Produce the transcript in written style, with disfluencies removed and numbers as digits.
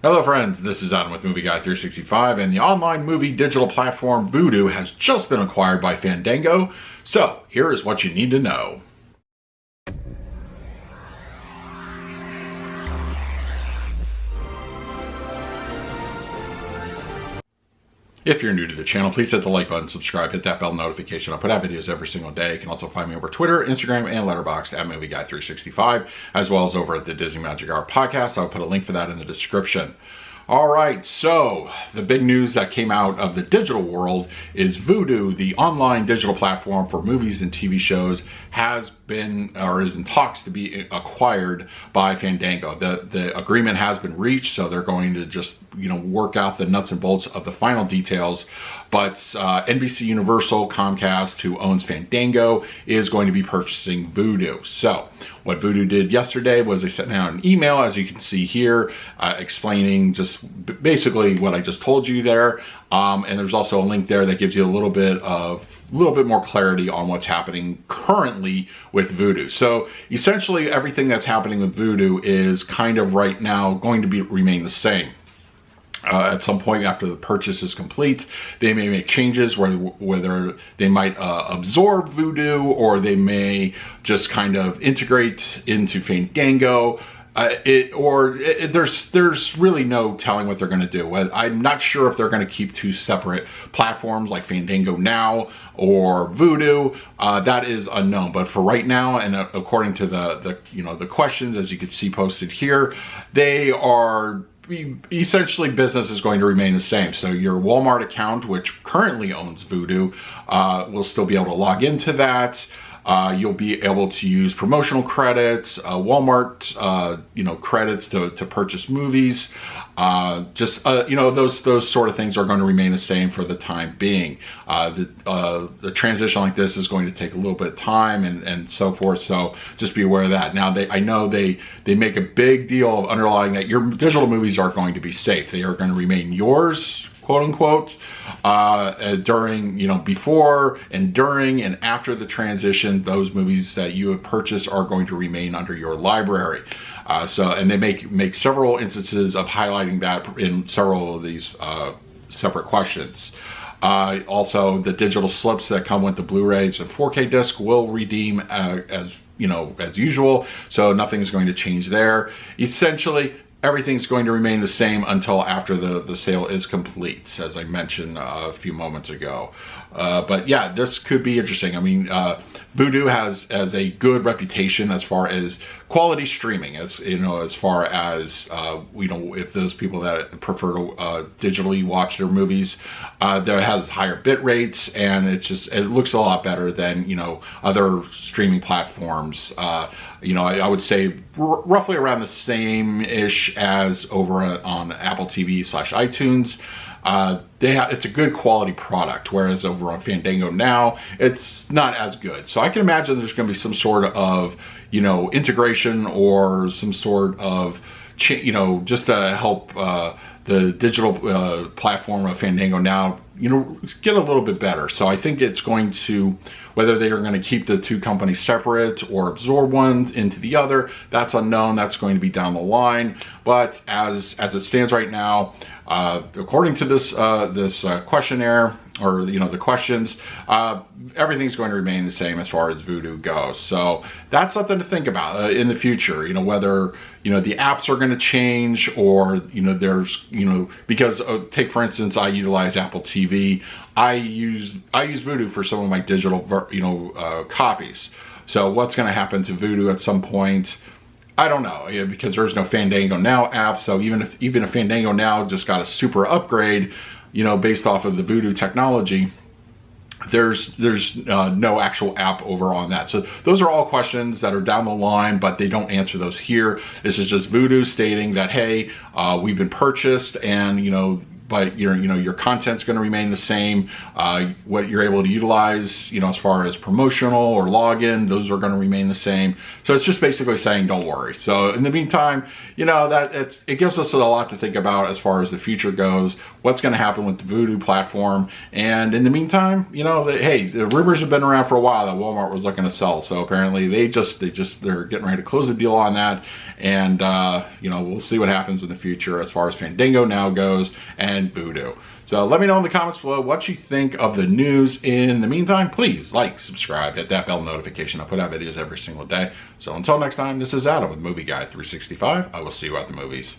Hello friends, this is Adam with Movie Guy 365, and the online movie digital platform VUDU has just been acquired by Fandango, so here is what you need to know. If you're new to the channel, please hit the like button, subscribe, hit that bell notification. I put out videos every single day. You can also find me over Twitter, Instagram, and Letterboxd at Movie Guy 365, as well as over at the Disney Magic Hour podcast. I'll put a link for that in the description. All right, so the big news that came out of the digital world is VUDU, the online digital platform for movies and TV shows, has been or is in talks to be acquired by Fandango. The agreement has been reached, so they're going to just work out the nuts and bolts of the final details. But NBC Universal, Comcast, who owns Fandango, is going to be purchasing VUDU. So what VUDU did yesterday was they sent out an email, as you can see here, explaining just basically what I just told you there. And there's also a link there that gives you a little bit more clarity on what's happening currently with VUDU. So essentially everything that's happening with VUDU is kind of right now going to remain the same. At some point after the purchase is complete, they may make changes, whether they might absorb VUDU, or they may just kind of integrate into Fandango. There's really no telling what they're going to do. I'm not sure if they're going to keep two separate platforms like Fandango Now or VUDU. That is unknown. But for right now, and according to the questions, as you can see posted here, they are essentially business is going to remain the same. So your Walmart account, which currently owns VUDU, will still be able to log into that. You'll be able to use promotional credits, Walmart, credits to purchase movies. Those sort of things are going to remain the same for the time being. The transition like this is going to take a little bit of time and so forth. So just be aware of that. Now I know they make a big deal of underlying that your digital movies are going to be safe. They are going to remain yours, quote unquote, during, before and during and after the transition. Those movies that you have purchased are going to remain under your library. And they make several instances of highlighting that in several of these separate questions. Also, the digital slips that come with the Blu Rays and 4K disc will redeem as usual. So nothing is going to change there. Essentially, everything's going to remain the same until after the sale is complete, as I mentioned a few moments ago. But yeah, this could be interesting. I mean, VUDU has a good reputation as far as quality streaming, as far as if those people that prefer to digitally watch their movies, there has higher bit rates, and it looks a lot better than other streaming platforms. I would say roughly around the same-ish as over on Apple TV/iTunes. It's a good quality product, whereas over on Fandango Now, it's not as good. So I can imagine there's going to be some sort of, integration or some sort of, just to help the digital platform of Fandango Now, get a little bit better. So I think it's going to, whether they are going to keep the two companies separate or absorb one into the other, that's unknown. That's going to be down the line. But as it stands right now, according to this questionnaire, or the questions, everything's going to remain the same as far as VUDU goes. So that's something to think about in the future. Whether the apps are going to change, or there's because take for instance, I utilize Apple TV. I use VUDU for some of my digital copies. So what's going to happen to VUDU at some point? I don't know, because there's no Fandango Now app. So even if Fandango Now just got a super upgrade, based off of the VUDU technology, there's no actual app over on that. So those are all questions that are down the line, but they don't answer those here. This is just VUDU stating that, hey, we've been purchased, and but your content's going to remain the same. What you're able to utilize, as far as promotional or login, those are going to remain the same. So it's just basically saying don't worry. So in the meantime, it gives us a lot to think about as far as the future goes. What's going to happen with the VUDU platform? And in the meantime, hey, the rumors have been around for a while that Walmart was looking to sell. So apparently they're getting ready to close the deal on that. And we'll see what happens in the future as far as Fandango now goes and VUDU. So let me know in the comments below what you think of the news. In the meantime, please like, subscribe, hit that bell notification. I put out videos every single day. So until next time, this is Adam with Movie Guy 365. I will see you at the movies.